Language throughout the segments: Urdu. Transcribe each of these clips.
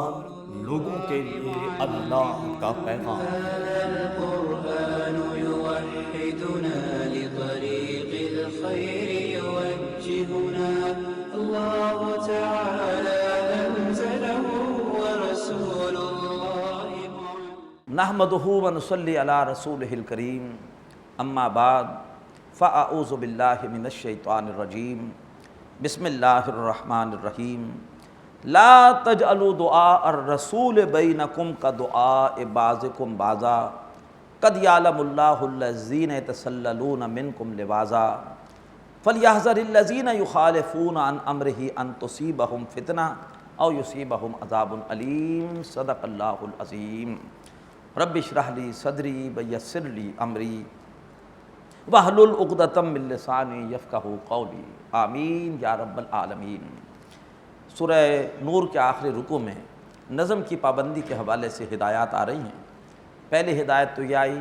قرآن لوگوں کے لیے اللہ کا پیغام۔ القرآن يوحدنا لطريق الخير يوجهنا الله تعالى أنزله ورسول الله نحمده ونصلي على رسوله الكريم اما بعد فاعوذ باللہ من الشیطان الرجیم بسم اللہ الرحمن الرحیم لا تجعلوا دعاء الرسول بینکم کدعاء بعضکم بعضا قد یعلم اللہ الذین یتسللون منکم لواذا فلیحذر الذین یخالفون عن امرہ ان تصیبہم فتنہ او یصیبہم عذاب علیم صدق اللہ العظیم۔ رب اشرح لی صدری ویسر لی امری وَاحْلُلْ عُقْدَةً مِّن لِّسَانِي یفقہوا قولی آمین یا رب العالمین۔ سورہ نور کے آخری رکوع میں نظم کی پابندی کے حوالے سے ہدایات آ رہی ہیں۔ پہلی ہدایت تو یہ آئی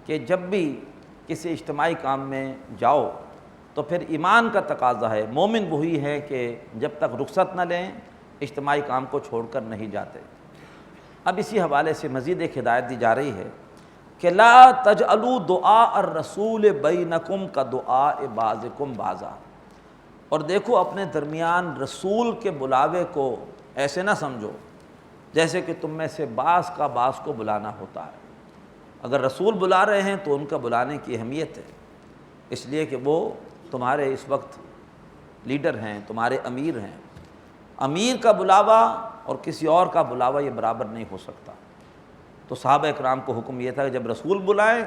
کہ جب بھی کسی اجتماعی کام میں جاؤ تو پھر ایمان کا تقاضا ہے، مومن وہی ہے کہ جب تک رخصت نہ لیں اجتماعی کام کو چھوڑ کر نہیں جاتے۔ اب اسی حوالے سے مزید ایک ہدایت دی جا رہی ہے کہ لا تجعلوا دعاء الرسول بینکم کدعاء بعضکم بعضا، اور دیکھو اپنے درمیان رسول کے بلاوے کو ایسے نہ سمجھو جیسے کہ تم میں سے بعض کا بعض کو بلانا ہوتا ہے۔ اگر رسول بلا رہے ہیں تو ان کا بلانے کی اہمیت ہے، اس لیے کہ وہ تمہارے اس وقت لیڈر ہیں، تمہارے امیر ہیں۔ امیر کا بلاوا اور کسی اور کا بلاوا یہ برابر نہیں ہو سکتا۔ تو صحابہ اکرام کو حکم یہ تھا کہ جب رسول بلائیں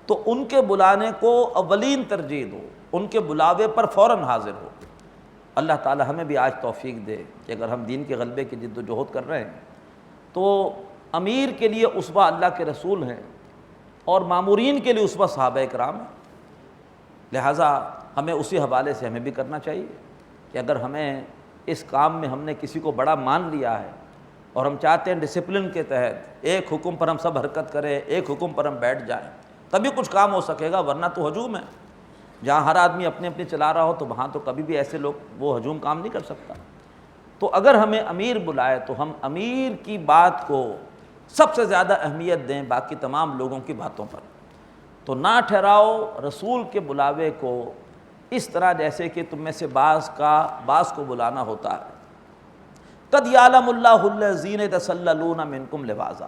تو ان کے بلانے کو اولین ترجیح دو، ان کے بلاوے پر فوراً حاضر ہو۔ اللہ تعالی ہمیں بھی آج توفیق دے کہ اگر ہم دین کے غلبے کی جد و جہد کر رہے ہیں تو امیر کے لیے اسوہ اللہ کے رسول ہیں اور مامورین کے لیے اسوہ صحابہ اکرام ہیں۔ لہٰذا ہمیں اسی حوالے سے ہمیں بھی کرنا چاہیے کہ اگر ہمیں اس کام میں ہم نے کسی کو بڑا مان لیا ہے اور ہم چاہتے ہیں ڈسپلن کے تحت ایک حکم پر ہم سب حرکت کریں، ایک حکم پر ہم بیٹھ جائیں، تبھی کچھ کام ہو سکے گا، ورنہ تو ہجوم ہے۔ جہاں ہر آدمی اپنے اپنے چلا رہا ہو تو وہاں تو کبھی بھی ایسے لوگ وہ ہجوم کام نہیں کر سکتا۔ تو اگر ہمیں امیر بلائے تو ہم امیر کی بات کو سب سے زیادہ اہمیت دیں باقی تمام لوگوں کی باتوں پر۔ تو نہ ٹھہراؤ رسول کے بلاوے کو اس طرح جیسے کہ تم میں سے بعض کو بلانا ہوتا ہے۔ قد یعلم اللہ الذین یتسللون منکم لواذا،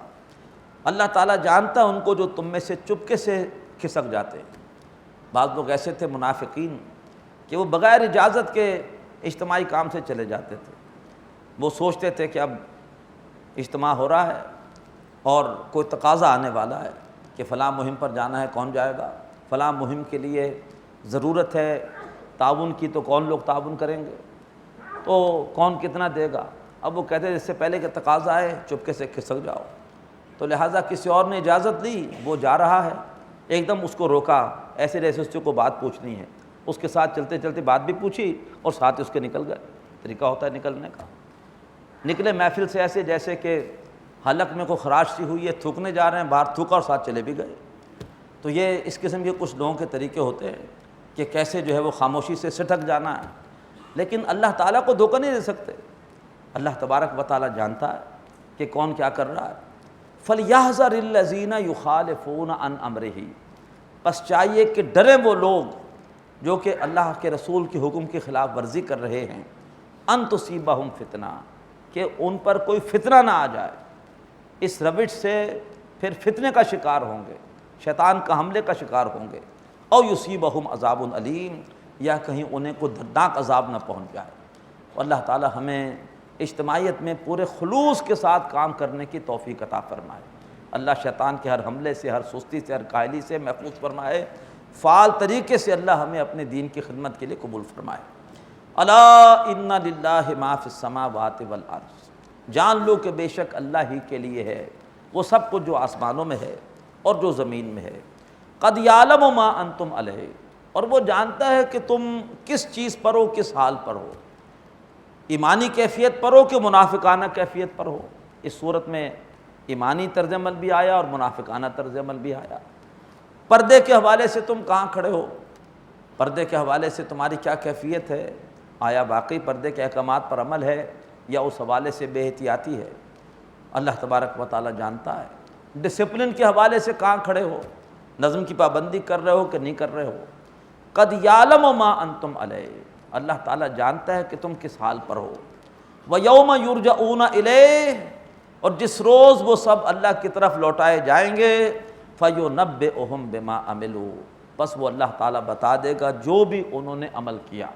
اللہ تعالیٰ جانتا ہے ان کو جو تم میں سے چپکے سے کھسک جاتے ہیں۔ بعض لوگ ایسے تھے منافقین کہ وہ بغیر اجازت کے اجتماعی کام سے چلے جاتے تھے۔ وہ سوچتے تھے کہ اب اجتماع ہو رہا ہے اور کوئی تقاضا آنے والا ہے کہ فلاں مہم پر جانا ہے، کون جائے گا؟ فلاں مہم کے لیے ضرورت ہے تعاون کی تو کون لوگ تعاون کریں گے؟ تو کون کتنا دے گا؟ اب وہ کہتے ہیں اس سے پہلے کہ تقاضا آئے چپکے سے کھسک جاؤ۔ تو لہٰذا کسی اور نے اجازت لی، وہ جا رہا ہے، ایک دم اس کو روکا، ایسے جیسے اس کو بات پوچھنی ہے، اس کے ساتھ چلتے چلتے بات بھی پوچھی اور ساتھ اس کے نکل گئے۔ طریقہ ہوتا ہے نکلنے کا، نکلے محفل سے ایسے جیسے کہ حلق میں کوئی خراش سی ہوئی ہے، تھوکنے جا رہے ہیں، باہر تھوکا اور ساتھ چلے بھی گئے۔ تو یہ اس قسم کے کچھ لوگوں کے طریقے ہوتے ہیں کہ کیسے جو ہے وہ خاموشی سے سٹک جانا ہے، لیکن اللہ تعالیٰ کو دھوکہ نہیں دے سکتے۔ اللہ تبارک و تعالیٰ جانتا ہے کہ کون کیا کر رہا ہے۔ فَلْيَحْذَرِ الَّذِينَ يُخَالِفُونَ عَنْ أَمْرِهِ، پس چاہیے کہ ڈریں وہ لوگ جو کہ اللہ کے رسول کے حکم کی خلاف ورزی کر رہے ہیں، ان تصیبہم فتنہ، کہ ان پر کوئی فتنہ نہ آ جائے، اس روش سے پھر فتنے کا شکار ہوں گے، شیطان کا حملے کا شکار ہوں گے، او یصیبہم عذاب علیم، یا کہیں انہیں کوئی دردناک عذاب نہ پہنچ جائے۔ اللہ تعالی ہمیں اجتماعیت میں پورے خلوص کے ساتھ کام کرنے کی توفیق عطا فرمائے۔ اللہ شیطان کے ہر حملے سے، ہر سستی سے، ہر کاہلی سے محفوظ فرمائے۔ فعال طریقے سے اللہ ہمیں اپنے دین کی خدمت کے لیے قبول فرمائے۔ الا ان للہ ما فی السماوات والارض، جان لو کہ بے شک اللہ ہی کے لیے ہے وہ سب کچھ جو آسمانوں میں ہے اور جو زمین میں ہے۔ قد یعلم ما انتم علیہ، اور وہ جانتا ہے کہ تم کس چیز پر ہو، کس حال پر ہو، ایمانی کیفیت پر ہو کہ منافقانہ کیفیت پر ہو۔ اس صورت میں ایمانی طرز عمل بھی آیا اور منافقانہ طرز عمل بھی آیا۔ پردے کے حوالے سے تم کہاں کھڑے ہو، پردے کے حوالے سے تمہاری کیا کیفیت ہے، آیا واقعی پردے کے احکامات پر عمل ہے یا اس حوالے سے بے احتیاطی ہے؟ اللہ تبارک و تعالیٰ جانتا ہے۔ ڈسپلن کے حوالے سے کہاں کھڑے ہو، نظم کی پابندی کر رہے ہو کہ نہیں کر رہے ہو۔ قد یعلم ما انتم علیہ، اللہ تعالیٰ جانتا ہے کہ تم کس حال پر ہو۔ وَيَوْمَ يُرْجَعُونَ إِلَيْهِ، اور جس روز وہ سب اللہ کی طرف لوٹائے جائیں گے، فَيُنَبِّئُهُم بِمَا عَمِلُوا، بس وہ اللہ تعالیٰ بتا دے گا جو بھی انہوں نے عمل کیا۔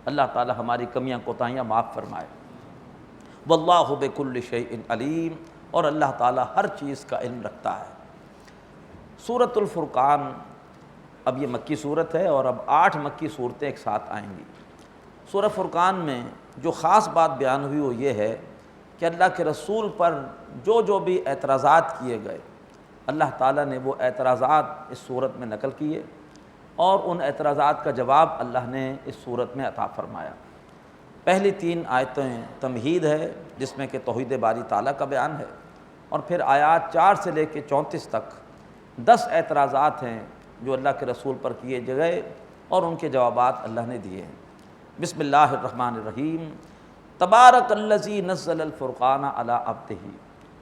اللہ تعالیٰ ہماری کمیاں کوتاہیاں معاف فرمائے۔ واللہ بکل شیء علیم، اور اللہ تعالیٰ ہر چیز کا علم رکھتا ہے۔ سورۃ الفرقان، اب یہ مکی صورت ہے اور اب 8 مکی صورتیں ایک ساتھ آئیں گی۔ سورہ فرقان میں جو خاص بات بیان ہوئی وہ یہ ہے کہ اللہ کے رسول پر جو بھی اعتراضات کیے گئے، اللہ تعالیٰ نے وہ اعتراضات اس صورت میں نقل کیے، اور ان اعتراضات کا جواب اللہ نے اس صورت میں عطا فرمایا۔ پہلی 3 آیتیں تمہید ہے، جس میں کہ توحید باری تعالیٰ کا بیان ہے، اور پھر آیات 4 سے لے کے 34 تک 10 اعتراضات ہیں جو اللہ کے رسول پر کیے گئے، اور ان کے جوابات اللہ نے دیے ہیں۔ بسم اللہ الرحمن الرحیم۔ تبارک الذی نزل الفرقان علی عبدہ،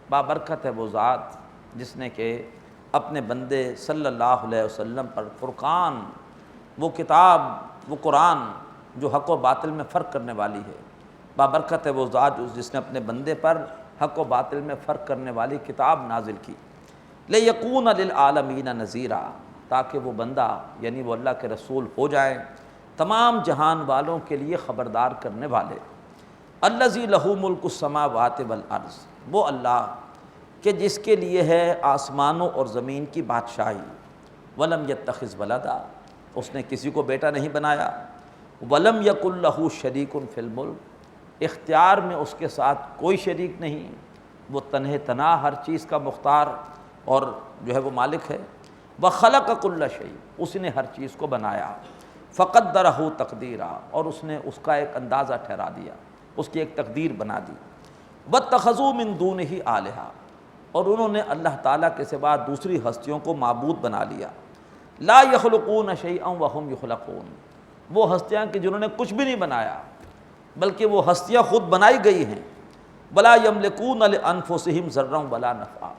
بابرکت ہے وہ ذات جس نے کہ اپنے بندے صلی اللہ علیہ وسلم پر فرقان، وہ کتاب، وہ قرآن جو حق و باطل میں فرق کرنے والی ہے۔ بابرکت ہے وہ ذات جس نے اپنے بندے پر حق و باطل میں فرق کرنے والی کتاب نازل کی۔ لِیَکُونَ لِلْعَالَمِینَ نَذِیرًا، تاکہ وہ بندہ یعنی وہ اللہ کے رسول ہو جائیں تمام جہان والوں کے لیے خبردار کرنے والے۔ الذی لہ ملک السماوات والارض، وہ اللہ کہ جس کے لیے ہے آسمانوں اور زمین کی بادشاہی۔ ولم یتخذ ولدا، اس نے کسی کو بیٹا نہیں بنایا۔ ولم یکن لہ شریک فی الملک، اختیار میں اس کے ساتھ کوئی شریک نہیں، وہ تنہ تنہا ہر چیز کا مختار اور جو ہے وہ مالک ہے۔ وخلق کل شیء، اس نے ہر چیز کو بنایا۔ فقدرہ تقدیرا، اور اس نے اس کا ایک اندازہ ٹھہرا دیا، اس کی ایک تقدیر بنا دی۔ واتخذوا من دونہ آلہہ، اور انہوں نے اللہ تعالیٰ کے سوا دوسری ہستیوں کو معبود بنا لیا۔ لا یخلقون شیئا وہم یخلقون، وہ ہستیاں کہ جنہوں نے کچھ بھی نہیں بنایا بلکہ وہ ہستیاں خود بنائی گئی ہیں۔ ولا یملکون لانفسہم ضرا ولا نفعا،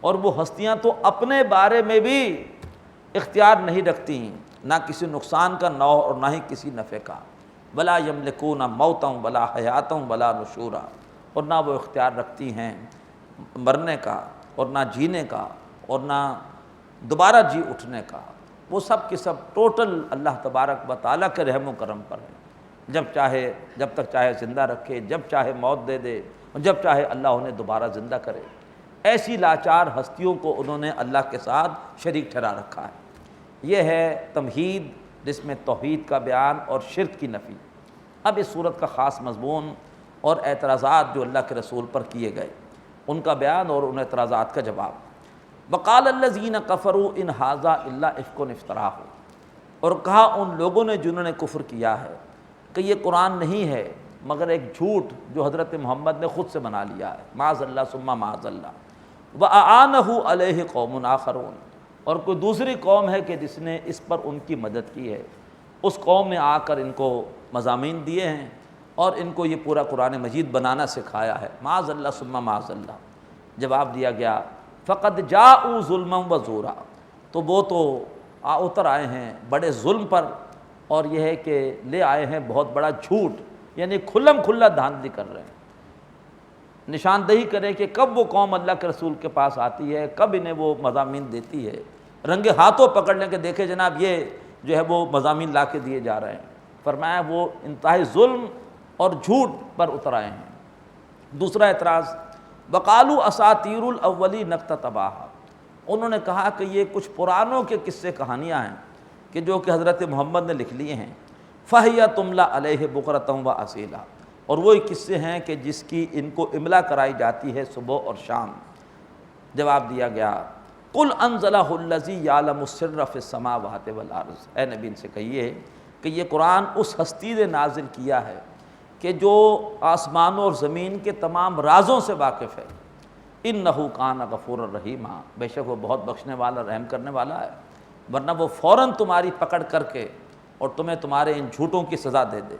اور وہ ہستیاں تو اپنے بارے میں بھی اختیار نہیں رکھتی، نہ کسی نقصان کا نہ اور نہ ہی کسی نفع کا۔ ولا یملکون موتا ولا حیاتا ولا نشورا، اور نہ وہ اختیار رکھتی ہیں مرنے کا اور نہ جینے کا اور نہ دوبارہ جی اٹھنے کا۔ وہ سب کے سب ٹوٹل اللہ تبارک و تعالیٰ کے رحم و کرم پر ہے، جب تک چاہے زندہ رکھے، جب چاہے موت دے دے، اور جب چاہے اللہ انہیں دوبارہ زندہ کرے۔ ایسی لاچار ہستیوں کو انہوں نے اللہ کے ساتھ شریک ٹھہرا رکھا ہے۔ یہ ہے تمہید، جس میں توحید کا بیان اور شرک کی نفی۔ اب اس صورت کا خاص مضمون اور اعتراضات جو اللہ کے رسول پر کیے گئے، ان کا بیان اور ان اعتراضات کا جواب۔ وقال الذین کفروا ان ھذا الا افک افتراہ، اور کہا ان لوگوں نے جنہوں نے کفر کیا ہے کہ یہ قرآن نہیں ہے مگر ایک جھوٹ جو حضرت محمد نے خود سے بنا لیا ہے، معاذ اللہ ثم معاذ اللہ۔ وَأَعَانَهُ عَلَيْهِ قَوْمٌ آخَرُونَ، اور کوئی دوسری قوم ہے کہ جس نے اس پر ان کی مدد کی ہے، اس قوم نے آ کر ان کو مضامین دیے ہیں اور ان کو یہ پورا قرآن مجید بنانا سکھایا ہے، معاذ اللہ ثم معاذ اللہ۔ جواب دیا گیا فقد جاءوا ظلما وزورا، تو وہ تو اتر آئے ہیں بڑے ظلم پر، اور یہ ہے کہ لے آئے ہیں بہت بڑا جھوٹ، یعنی کھلم کھلا دھاندلی کر رہے ہیں، نشاندہی کریں کہ کب وہ قوم اللہ کے رسول کے پاس آتی ہے، کب انہیں وہ مضامین دیتی ہے، رنگے ہاتھوں پکڑ لیں کہ دیکھیں جناب یہ جو ہے وہ مضامین لا کے دیے جا رہے ہیں۔ فرمایا وہ انتہائی ظلم اور جھوٹ پر اتر آئے ہیں۔ دوسرا اعتراض، وقالوا اساطیر الاولین اقتتباہا، انہوں نے کہا کہ یہ کچھ پرانوں کے قصے کہانیاں ہیں کہ جو کہ حضرت محمد نے لکھ لیے ہیں۔ فہی تملا علیہ بکرۃ و اصیلا، اور وہی قصے ہیں کہ جس کی ان کو املا کرائی جاتی ہے صبح اور شام۔ جواب دیا گیا قل انزلہ الذی یعلم السر فی السماوات والارض، اے نبی ان سے کہیے کہ یہ قرآن اس ہستی نے نازل کیا ہے کہ جو آسمانوں اور زمین کے تمام رازوں سے واقف ہے۔ انہ کان غفورا رحیما، بے شک وہ بہت بخشنے والا رحم کرنے والا ہے، ورنہ وہ فوراً تمہاری پکڑ کر کے اور تمہیں تمہارے ان جھوٹوں کی سزا دے دے۔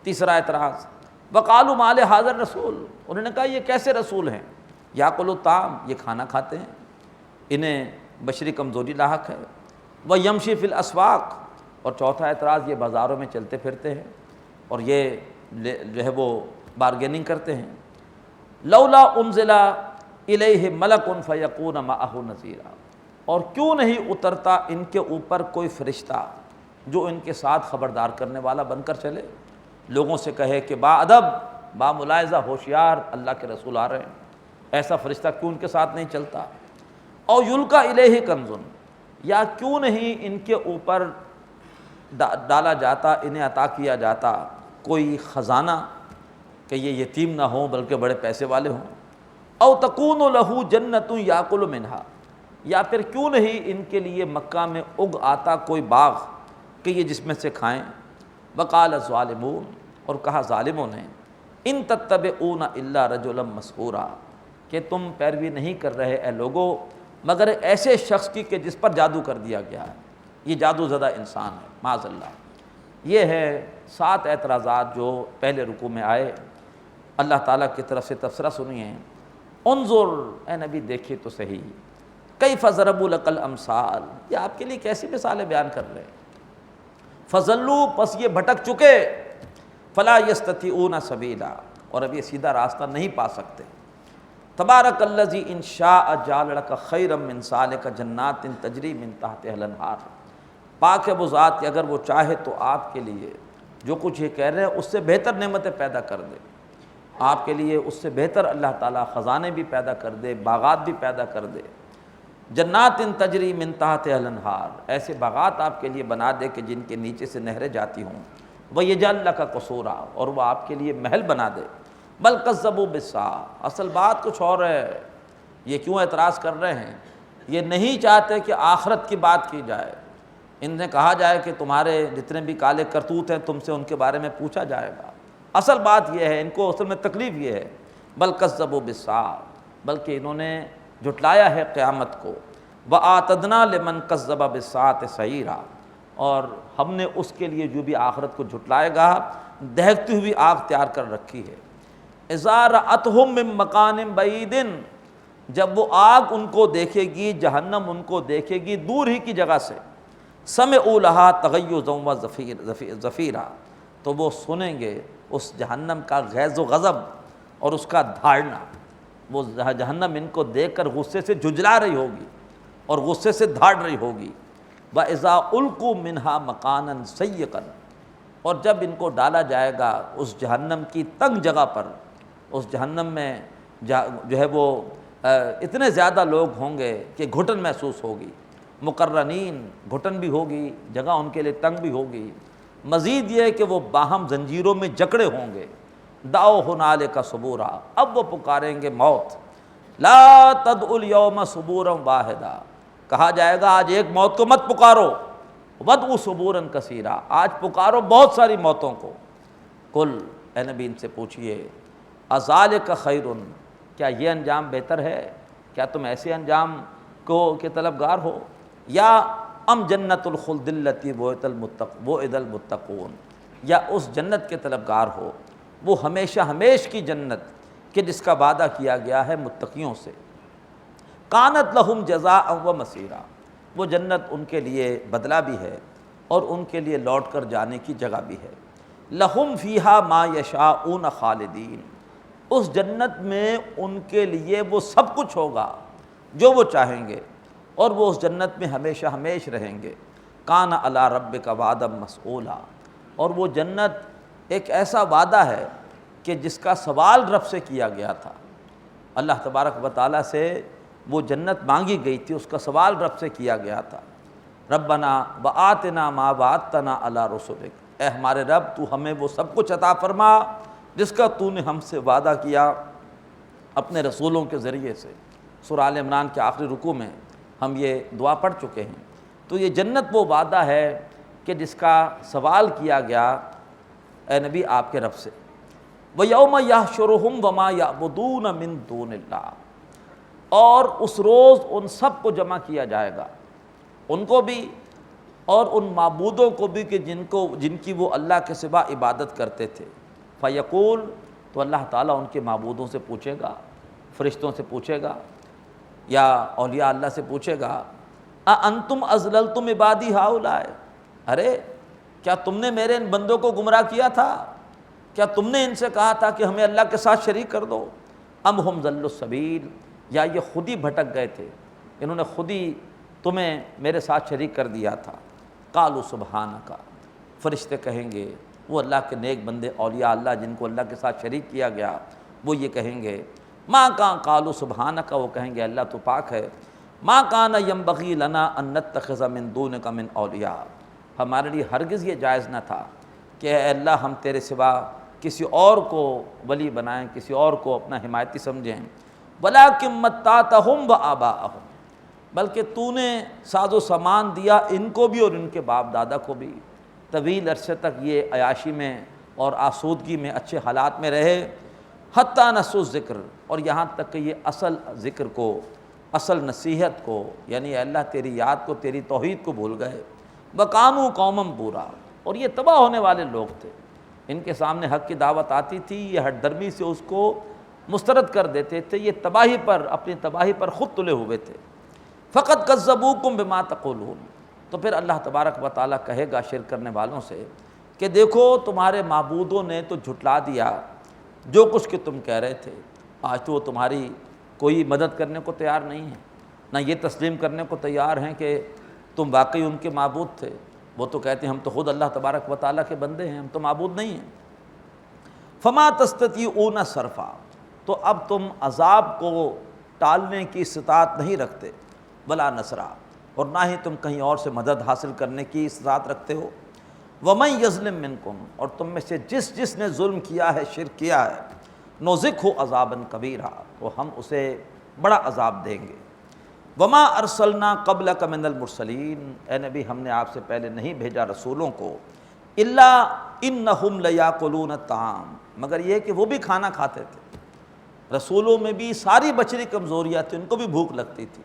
تیسرا اعتراض، وقالوا ما لہذا الرسول، انہوں نے کہا یہ کیسے رسول ہیں یاکلوا الطعام، یہ کھانا کھاتے ہیں، انہیں بشری کمزوری لاحق ہے، ویمشی فی الاسواق، اور چوتھا اعتراض یہ بازاروں میں چلتے پھرتے ہیں اور یہ جو ہے وہ بارگیننگ کرتے ہیں۔ لولا انزل الیہ ملک فیکون معہ نذیرا، اور کیوں نہیں اترتا ان کے اوپر کوئی فرشتہ جو ان کے ساتھ خبردار کرنے والا بن کر چلے، لوگوں سے کہے کہ با ادب، با ملاحظہ، ہوشیار، اللہ کے رسول آ رہے ہیں، ایسا فرشتہ کیوں ان کے ساتھ نہیں چلتا؟ او یلقی الیہ کنز، یا کیوں نہیں ان کے اوپر ڈالا جاتا، انہیں عطا کیا جاتا کوئی خزانہ کہ یہ یتیم نہ ہوں بلکہ بڑے پیسے والے ہوں۔ او تکون لہ جنت یاکل منہا، یا پھر کیوں نہیں ان کے لیے مکہ میں اگ آتا کوئی باغ کہ یہ جس میں سے کھائیں۔ وقال الظالمون، اور کہا ظالموں نے، ان تتبعون الا رجلا مسحورا، کہ تم پیروی نہیں کر رہے اے لوگو مگر ایسے شخص کی کہ جس پر جادو کر دیا گیا ہے، یہ جادو زدہ انسان ہے، معاذ اللہ۔ یہ ہے 7 اعتراضات جو پہلے رکوع میں آئے۔ اللہ تعالیٰ کی طرف سے تبصرہ سنیے، انظر، اے نبی دیکھیے تو صحیح، کیف ضربوا لک الامثال، یہ آپ کے لیے کیسی مثالیں بیان کر رہے ہیں۔ فضلوا، پس یہ بھٹک چکے، فلا یستطیعون سبیلا، اور اب یہ سیدھا راستہ نہیں پا سکتے۔ تبارک الذی ان شاء جعل لک خیرا من ذلک جنات تجری من تحتها الانہار، پاک ہے وہ ذات کہ اگر وہ چاہے تو آپ کے لیے جو کچھ یہ کہہ رہے ہیں اس سے بہتر نعمتیں پیدا کر دے، آپ کے لیے اس سے بہتر اللہ تعالیٰ خزانے بھی پیدا کر دے، باغات بھی پیدا کر دے۔ جنات تجری من تحتها الانہار، ایسے باغات آپ کے لیے بنا دے کہ جن کے نیچے سے نہریں جاتی ہوں۔ وَيَجْعَلْ لَكَ قُصُورًا، اور وہ آپ کے لیے محل بنا دے۔ بل کذبوا بالساعۃ، اصل بات کچھ اور ہے، یہ کیوں اعتراض کر رہے ہیں؟ یہ نہیں چاہتے کہ آخرت کی بات کی جائے، ان نے کہا جائے کہ تمہارے جتنے بھی کالے کرتوت ہیں تم سے ان کے بارے میں پوچھا جائے گا۔ اصل بات یہ ہے، ان کو اصل میں تکلیف یہ ہے، بل کذبوا بالساعۃ، بلکہ انہوں نے جھٹلایا ہے قیامت کو۔ وَآتَدْنَا لِمَنْ كَذَّبَ بِالسَّاعَةِ سَعِيرًا، اور ہم نے اس کے لیے جو بھی آخرت کو جھٹلائے گا دہکتی ہوئی آگ تیار کر رکھی ہے۔ اذا رأتهم من مکان بعید، جب وہ آگ ان کو دیکھے گی، جہنم ان کو دیکھے گی دور ہی کی جگہ سے، سمعوا لها تغیظا وزفیرا، تو وہ سنیں گے اس جہنم کا غیظ و غضب اور اس کا دھاڑنا، وہ جہنم ان کو دیکھ کر غصے سے جھنجھلا رہی ہوگی اور غصے سے دھاڑ رہی ہوگی۔ وَإِذَا أُلْقُوا مِنْهَا مَكَانًا سَيِّقًا، اور جب ان کو ڈالا جائے گا اس جہنم کی تنگ جگہ پر، اس جہنم میں جو ہے وہ اتنے زیادہ لوگ ہوں گے کہ گھٹن محسوس ہوگی، مقرنین، گھٹن بھی ہوگی، جگہ ان کے لیے تنگ بھی ہوگی۔ مزید یہ کہ وہ باہم زنجیروں میں جکڑے ہوں گے۔ دعوا ہنالک ثبورا، اب وہ پکاریں گے موت۔ لا تدعوا اليوم ثبورا واحدا، کہا جائے گا آج ایک موت کو مت پکارو، ودعوا ثبورا کثیرا، آج پکارو بہت ساری موتوں کو۔ قل، اے نبی ان سے پوچھئے، اذالک خیر، کیا یہ انجام بہتر ہے؟ کیا تم ایسے انجام کو کے طلبگار ہو؟ یا ام جنت الخلد التی وعد المتقون، یا اس جنت کے طلبگار ہو وہ ہمیشہ ہمیش کی جنت کہ جس کا وعدہ کیا گیا ہے متقیوں سے۔ کانت لہم جزاء و مصیرا، وہ جنت ان کے لیے بدلہ بھی ہے اور ان کے لیے لوٹ کر جانے کی جگہ بھی ہے۔ لہم فیہا ما یشاءون خالدین، اس جنت میں ان کے لیے وہ سب کچھ ہوگا جو وہ چاہیں گے، اور وہ اس جنت میں ہمیشہ ہمیش رہیں گے۔ کان علی ربک وعدا مسئولا، اور وہ جنت ایک ایسا وعدہ ہے کہ جس کا سوال رب سے کیا گیا تھا، اللہ تبارک و تعالیٰ سے وہ جنت مانگی گئی تھی، اس کا سوال رب سے کیا گیا تھا۔ ربنا وآتنا ما وعدتنا علی رسلک، اے ہمارے رب تو ہمیں وہ سب کچھ عطا فرما جس کا تو نے ہم سے وعدہ کیا اپنے رسولوں کے ذریعے سے۔ سورہ آل عمران کے آخری رکوع میں ہم یہ دعا پڑھ چکے ہیں۔ تو یہ جنت وہ وعدہ ہے کہ جس کا سوال کیا گیا اے نبی آپ کے رب سے۔ وَيَوْمَ يَحْشُرُهُمْ وَمَا يَعْبُدُونَ مِن دُونِ اللَّهِ، اور اس روز ان سب کو جمع کیا جائے گا، ان کو بھی اور ان معبودوں کو بھی کہ جن کی وہ اللہ کے سوا عبادت کرتے تھے۔ فَيَقُول، تو اللہ تعالیٰ ان کے معبودوں سے پوچھے گا، فرشتوں سے پوچھے گا یا اولیاء اللہ سے پوچھے گا انتم ازللتم عبادی ہؤلاء، ارے کیا تم نے میرے ان بندوں کو گمراہ کیا تھا؟ کیا تم نے ان سے کہا تھا کہ ہمیں اللہ کے ساتھ شریک کر دو؟ ام ہم ضلوا السبیل، یا یہ خود ہی بھٹک گئے تھے، انہوں نے خود ہی تمہیں میرے ساتھ شریک کر دیا تھا۔ قالوا سبحانک، فرشتے کہیں گے، وہ اللہ کے نیک بندے اولیاء اللہ جن کو اللہ کے ساتھ شریک کیا گیا، وہ یہ کہیں گے ماں کہاں قالوا سبحانک، وہ کہیں گے اللہ تو پاک ہے، ما کان ینبغی لنا ان نتخذ من دونک من اولیاء، ہمارے لیے ہرگز یہ جائز نہ تھا کہ اے اللہ ہم تیرے سوا کسی اور کو ولی بنائیں، کسی اور کو اپنا حمایتی سمجھیں، ولکن متعتہم وآباءہم، بلکہ تو نے ساز و سامان دیا ان کو بھی اور ان کے باپ دادا کو بھی، طویل عرصے تک یہ عیاشی میں اور آسودگی میں اچھے حالات میں رہے، حتیٰ نسوا الذکر، اور یہاں تک کہ یہ اصل ذکر کو، اصل نصیحت کو، یعنی اللہ تیری یاد کو، تیری توحید کو بھول گئے، وَقَانُوا قَوْمًا بُورًا، اور یہ تباہ ہونے والے لوگ تھے، ان کے سامنے حق کی دعوت آتی تھی، یہ ہٹ درمی سے اس کو مسترد کر دیتے تھے، یہ تباہی پر، اپنی تباہی پر خود تلے ہوئے تھے۔ فَقَدْ كَذَّبُوكُمْ بِمَا تَقُولُونَ، تو پھر اللہ تبارک و تعالیٰ کہے گا شرک کرنے والوں سے کہ دیکھو تمہارے معبودوں نے تو جھٹلا دیا جو کچھ کہ تم کہہ رہے تھے، آج تو وہ تمہاری کوئی مدد کرنے کو تیار نہیں ہے، نہ یہ تسلیم کرنے کو تیار ہیں کہ تم واقعی ان کے معبود تھے، وہ تو کہتے ہیں ہم تو خود اللہ تبارک و تعالیٰ کے بندے ہیں، ہم تو معبود نہیں ہیں۔ فما تستطیعون صرفا، تو اب تم عذاب کو ٹالنے کی استطاعت نہیں رکھتے، ولا نصرا، اور نہ ہی تم کہیں اور سے مدد حاصل کرنے کی استطاعت رکھتے ہو۔ ومن یظلم منکم، اور تم میں سے جس نے ظلم کیا ہے، شرک کیا ہے، نذقہ عذابا کبیرا، تو ہم اسے بڑا عذاب دیں گے۔ وما ارسلنا قبلک من المرسلین، اے نبی ہم نے آپ سے پہلے نہیں بھیجا رسولوں کو، الا انہم لیاکلون الطعام، مگر یہ کہ وہ بھی کھانا کھاتے تھے۔ رسولوں میں بھی ساری بشری کمزوریاں تھیں، ان کو بھی بھوک لگتی تھی،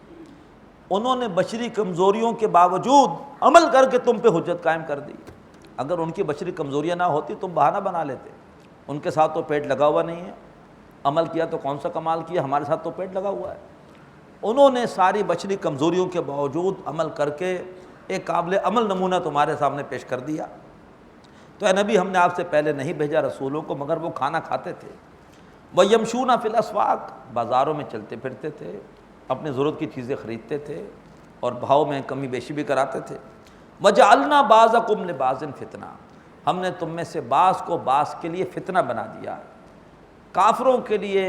انہوں نے بشری کمزوریوں کے باوجود عمل کر کے تم پہ حجت قائم کر دی۔ اگر ان کی بشری کمزوریاں نہ ہوتی تم بہانہ بنا لیتے، ان کے ساتھ تو پیٹ لگا ہوا نہیں ہے، عمل کیا تو کون سا کمال کیا، ہمارے ساتھ تو پیٹ لگا ہوا ہے۔ انہوں نے ساری بشری کمزوریوں کے باوجود عمل کر کے ایک قابل عمل نمونہ تمہارے سامنے پیش کر دیا۔ تو اے نبی ہم نے آپ سے پہلے نہیں بھیجا رسولوں کو مگر وہ کھانا کھاتے تھے۔ وَيَمْشُونَ فِي الْأَسْوَاقِ، بازاروں میں چلتے پھرتے تھے، اپنے ضرورت کی چیزیں خریدتے تھے اور بھاؤ میں کمی بیشی بھی کراتے تھے۔ وَجَعَلْنَا بَعْضَكُمْ لِبَعْضٍ فِتْنَةً، ہم نے تم میں سے بعض کو بعض کے لیے فتنہ بنا دیا۔ کافروں کے لیے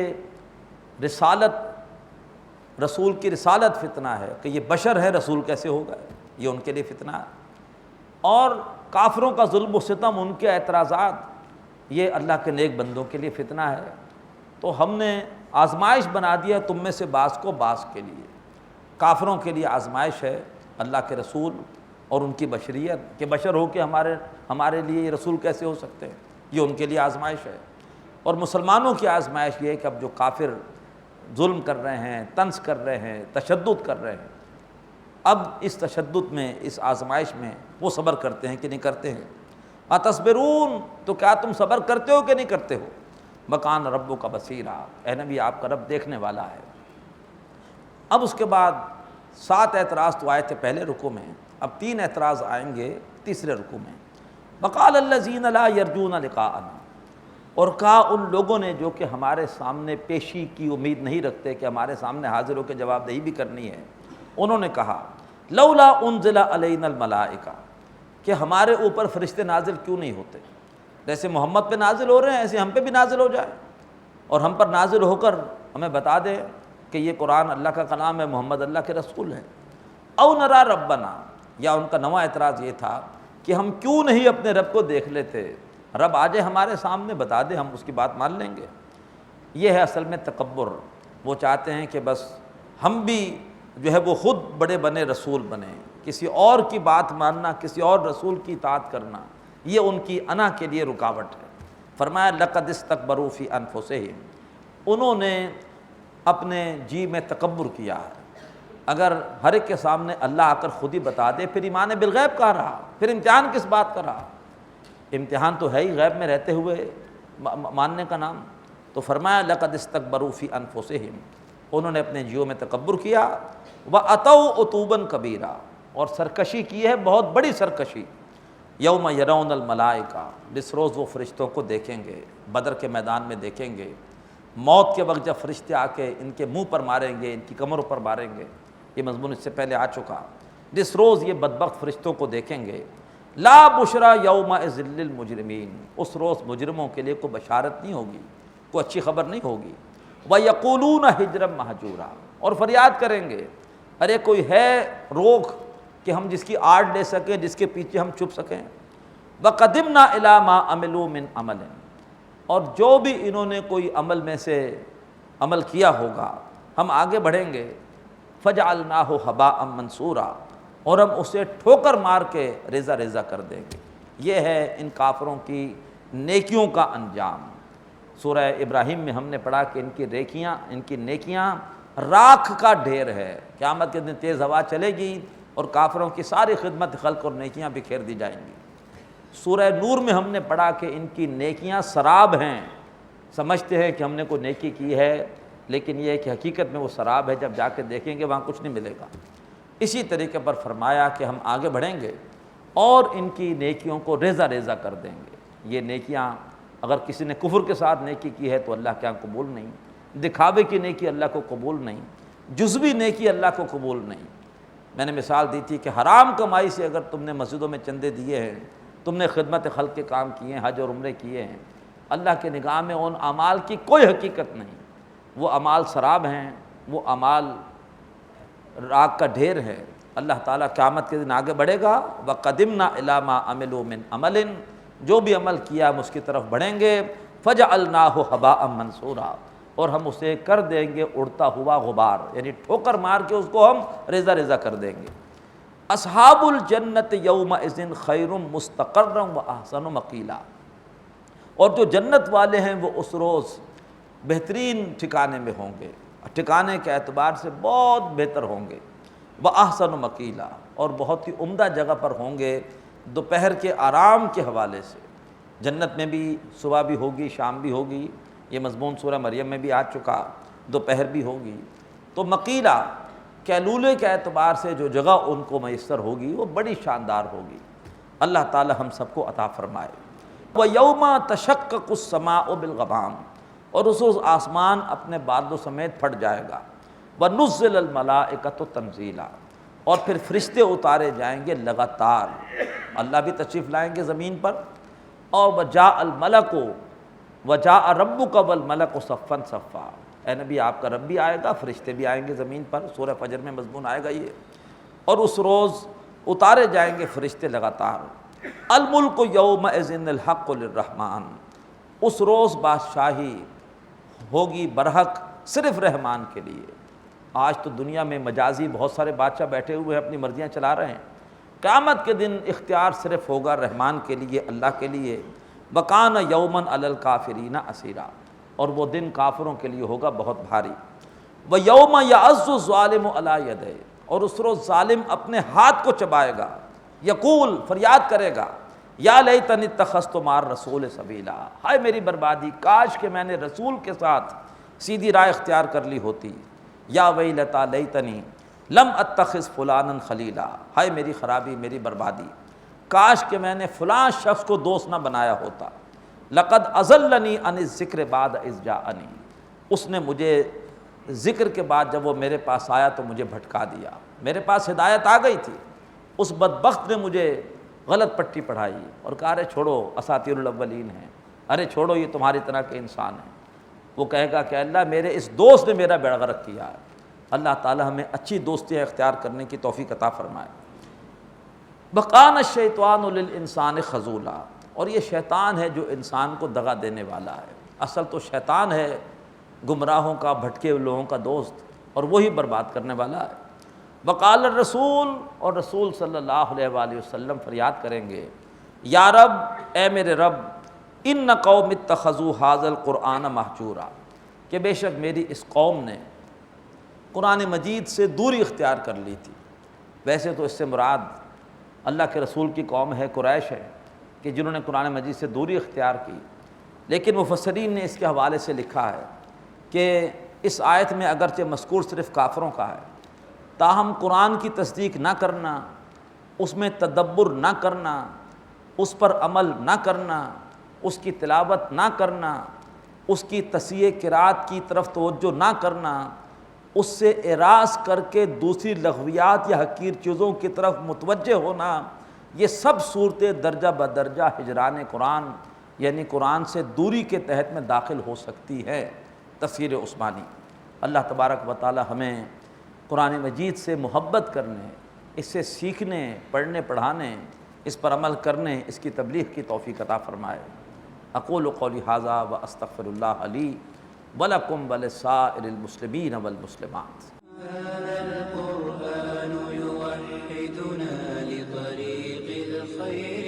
رسالت، رسول کی رسالت فتنہ ہے کہ یہ بشر ہے، رسول کیسے ہوگا، یہ ان کے لیے فتنہ ہے، اور کافروں کا ظلم و ستم، ان کے اعتراضات، یہ اللہ کے نیک بندوں کے لیے فتنہ ہے۔ تو ہم نے آزمائش بنا دیا تم میں سے بعض کو بعض کے لیے۔ کافروں کے لیے آزمائش ہے اللہ کے رسول اور ان کی بشریت، کہ بشر ہو کے ہمارے لیے یہ رسول کیسے ہو سکتے ہیں، یہ ان کے لیے آزمائش ہے۔ اور مسلمانوں کی آزمائش یہ ہے کہ اب جو کافر ظلم کر رہے ہیں، طنز کر رہے ہیں، تشدد کر رہے ہیں، اب اس تشدد میں، اس آزمائش میں وہ صبر کرتے ہیں کہ نہیں کرتے ہیں۔ اتصبرون، تو کیا تم صبر کرتے ہو کہ نہیں کرتے ہو؟ وَكَانَ رَبُّكَ بَصِيرًا، اے نبی آپ کا رب دیکھنے والا ہے۔ اب اس کے بعد 7 اعتراض تو آئے تھے پہلے رکوع میں، اب 3 اعتراض آئیں گے تیسرے رکوع میں۔ وَقَالَ الَّذِينَ لَا يَرْجُونَ لِقَاءَنَا، اور کہا ان لوگوں نے جو کہ ہمارے سامنے پیشی کی امید نہیں رکھتے کہ ہمارے سامنے حاضر ہو کے جواب دہی بھی کرنی ہے، انہوں نے کہا لولا انزل علینا الملائکہ، کہ ہمارے اوپر فرشتے نازل کیوں نہیں ہوتے، جیسے محمد پہ نازل ہو رہے ہیں ایسے ہم پہ بھی نازل ہو جائے، اور ہم پر نازل ہو کر ہمیں بتا دے کہ یہ قرآن اللہ کا کلام ہے، محمد اللہ کے رسول ہیں۔ او نرا ربنا، یا ان کا نواں اعتراض یہ تھا کہ ہم کیوں نہیں اپنے رب کو دیکھ لیتے، رب آ جائے ہمارے سامنے بتا دے، ہم اس کی بات مان لیں گے۔ یہ ہے اصل میں تکبر، وہ چاہتے ہیں کہ بس ہم بھی جو ہے وہ خود بڑے بنے رسول بنے، کسی اور کی بات ماننا، کسی اور رسول کی اطاعت کرنا، یہ ان کی انا کے لیے رکاوٹ ہے۔ فرمایا لقد استکبروا فی انفسہم، انہوں نے اپنے جی میں تکبر کیا ہے۔ اگر ہر ایک کے سامنے اللہ آ کر خود ہی بتا دے پھر ایمان بالغیب کا رہا، پھر امتحان کس بات کا رہا؟ امتحان تو ہے ہی غیب میں رہتے ہوئے ماننے کا نام۔ تو فرمایا لقد استکبروا فی انفسہم، انہوں نے اپنے جیوں میں تکبر کیا، وَأَتَوْا عُتُوبًا کبیرا، اور سرکشی کی ہے بہت بڑی سرکشی، یوم یرون الملائکہ، جس روز وہ فرشتوں کو دیکھیں گے، بدر کے میدان میں دیکھیں گے، موت کے وقت جب فرشتے آ کے ان کے منہ پر ماریں گے، ان کی کمروں پر ماریں گے، یہ مضمون اس سے پہلے آ چکا، جس روز یہ بدبخت فرشتوں کو دیکھیں گے، لا بشرا یومئذ للمجرمین، اس روز مجرموں کے لیے کوئی بشارت نہیں ہوگی، کوئی اچھی خبر نہیں ہوگی، وَيَقُولُونَ حِجْرًا مَحْجُورًا، اور فریاد کریں گے ارے کوئی ہے روک کہ ہم جس کی آڑ لے سکیں، جس کے پیچھے ہم چھپ سکیں، وَقَدِمْنَا إِلَىٰ مَا عَمِلُوا مِنْ عَمَلٍ، اور جو بھی انہوں نے کوئی عمل میں سے عمل کیا ہوگا ہم آگے بڑھیں گے، فَجَعَلْنَاهُ هَبَاءً مَنْثُورًا، اور ہم اسے ٹھوکر مار کے ریزہ ریزہ کر دیں گے۔ یہ ہے ان کافروں کی نیکیوں کا انجام۔ سورہ ابراہیم میں ہم نے پڑھا کہ ان کی نیکیاں راکھ کا ڈھیر ہے، قیامت کے دن تیز ہوا چلے گی اور کافروں کی ساری خدمت خلق اور نیکیاں بکھیر دی جائیں گی۔ سورہ نور میں ہم نے پڑھا کہ ان کی نیکیاں سراب ہیں، سمجھتے ہیں کہ ہم نے کوئی نیکی کی ہے، لیکن یہ ہے کہ حقیقت میں وہ سراب ہے، جب جا کے دیکھیں گے وہاں کچھ نہیں ملے گا۔ اسی طریقے پر فرمایا کہ ہم آگے بڑھیں گے اور ان کی نیکیوں کو ریزہ ریزہ کر دیں گے۔ یہ نیکیاں اگر کسی نے کفر کے ساتھ نیکی کی ہے تو اللہ کے یہاں قبول نہیں، دکھاوے کی نیکی اللہ کو قبول نہیں، جزوی نیکی اللہ کو قبول نہیں۔ میں نے مثال دی تھی کہ حرام کمائی سے اگر تم نے مسجدوں میں چندے دیے ہیں، تم نے خدمت خلق کے کام کیے ہیں، حج اور عمرے کیے ہیں، اللہ کے نگاہ میں ان اعمال کی کوئی حقیقت نہیں، وہ اعمال سراب ہیں، وہ اعمال راگ کا ڈھیر ہے۔ اللہ تعالیٰ قیامت کے دن آگے بڑھے گا، وَقَدِمْنَا إِلَىٰ مَا عَمِلُوا مِنْ عَمَلٍ، جو بھی عمل کیا ہم اس کی طرف بڑھیں گے، فَجَعَلْنَاهُ هَبَاءً مَنْثُورًا، اور ہم اسے کر دیں گے اڑتا ہوا غبار، یعنی ٹھوکر مار کے اس کو ہم ریزہ ریزہ کر دیں گے۔ اصحاب الجنت یومئذ خیر مستقرا واحسن مقیلا، اور جو جنت والے ہیں وہ اس روز بہترین ٹھکانے میں ہوں گے، ٹھکانے کے اعتبار سے بہت بہتر ہوں گے، واحسن مقیلا، اور بہت ہی عمدہ جگہ پر ہوں گے دوپہر کے آرام کے حوالے سے۔ جنت میں بھی صبح بھی ہوگی، شام بھی ہوگی، یہ مضمون سورہ مریم میں بھی آ چکا، دوپہر بھی ہوگی، تو مقیلا کیلولے کے اعتبار سے جو جگہ ان کو میسر ہوگی وہ بڑی شاندار ہوگی۔ اللہ تعالی ہم سب کو عطا فرمائے۔ وَيَوْمَ تَشَقَّقُ السَّمَاءُ بِالْغَمَامِ، اور اس روز آسمان اپنے بادلوں سمیت پھٹ جائے گا۔ وَنُزِّلَ الْمَلَائِكَةُ تَنزِيلًا، اور پھر فرشتے اتارے جائیں گے لگاتار، اللہ بھی تشریف لائیں گے زمین پر۔ اور وَجَاءَ الْمَلَكُ وَجَاءَ رَبُّكَ وَالْمَلَكُ صَفًّا صَفًّا، اے نبی آپ کا رب بھی آئے گا، فرشتے بھی آئیں گے زمین پر، سورہ فجر میں مضمون آئے گا یہ، اور اس روز اتارے جائیں گے فرشتے لگاتار۔ الملک یومئذ الحق للرحمن، اس روز بادشاہی ہوگی برحق صرف رحمان کے لیے۔ آج تو دنیا میں مجازی بہت سارے بادشاہ بیٹھے ہوئے ہیں، اپنی مرضیاں چلا رہے ہیں، قیامت کے دن اختیار صرف ہوگا رحمان کے لیے، اللہ کے لیے۔ وَكَانَ يَوْمًا عَلَى الْكَافِرِينَ عَسِيرًا، اور وہ دن کافروں کے لیے ہوگا بہت بھاری۔ وَيَوْمَ يَعَضُّ الظَّالِمُ عَلَىٰ يَدَيْهِ، اور اس روز ظالم اپنے ہاتھ کو چبائے گا، یقول فریاد کرے گا، یا لیتنی اتخذت مع الرسول سبیلا، ہائے میری بربادی، کاش کہ میں نے رسول کے ساتھ سیدھی راہ اختیار کر لی ہوتی۔ یا ویلتا لیتنی لم اتخذ فلانا خلیلا، ہائے میری خرابی، میری بربادی، کاش کہ میں نے فلاں شخص کو دوست نہ بنایا ہوتا۔ لقد اضلنی عن الذکر بعد اذ جاءنی، اس نے مجھے ذکر کے بعد جب وہ میرے پاس آیا تو مجھے بھٹکا دیا، میرے پاس ہدایت آ گئی تھی، اس بدبخت نے مجھے غلط پٹی پڑھائی اور کہا ارے چھوڑو اساطیر الاولین ہیں، ارے چھوڑو یہ تمہاری طرح کے انسان ہیں۔ وہ کہے گا کہ اللہ میرے اس دوست نے میرا بیڑا غرق کیا ہے۔ اللہ تعالی ہمیں اچھی دوستیاں اختیار کرنے کی توفیق عطا فرمائے۔ وَقَانَ الشَّيْطَانُ لِلْإِنسَانِ خَذُولًا، اور یہ شیطان ہے جو انسان کو دغا دینے والا ہے۔ اصل تو شیطان ہے گمراہوں کا، بھٹکے ہوئے لوگوں کا دوست، اور وہی برباد کرنے والا ہے۔ وقال الرسول، اور رسول صلی اللہ علیہ وآلہ وسلم فریاد کریں گے، یا رب، اے میرے رب، ان قوم اتخذوا ھذا القرآن مہجورا، کہ بے شک میری اس قوم نے قرآن مجید سے دوری اختیار کر لی تھی۔ ویسے تو اس سے مراد اللہ کے رسول کی قوم ہے، قریش ہے، کہ جنہوں نے قرآن مجید سے دوری اختیار کی، لیکن مفسرین نے اس کے حوالے سے لکھا ہے کہ اس آیت میں اگرچہ مذکور صرف کافروں کا ہے، تاہم قرآن کی تصدیق نہ کرنا، اس میں تدبر نہ کرنا، اس پر عمل نہ کرنا، اس کی تلاوت نہ کرنا، اس کی تصحیح قرات کی طرف توجہ نہ کرنا، اس سے اعراض کر کے دوسری لغویات یا حقیر چیزوں کی طرف متوجہ ہونا، یہ سب صورتیں درجہ بدرجہ ہجران قرآن یعنی قرآن سے دوری کے تحت میں داخل ہو سکتی ہے۔ تفسیر عثمانی۔ اللہ تبارک و تعالی ہمیں قرآن مجید سے محبت کرنے، اس سے سیکھنے، پڑھنے پڑھانے، اس پر عمل کرنے، اس کی تبلیغ کی توفیق عطا فرمائے۔ اقول قولی ھذا واستغفر اللہ لی ولکم ولسائر المسلمین والمسلمات۔ هذا القرآن يوحدنا لطريق الخير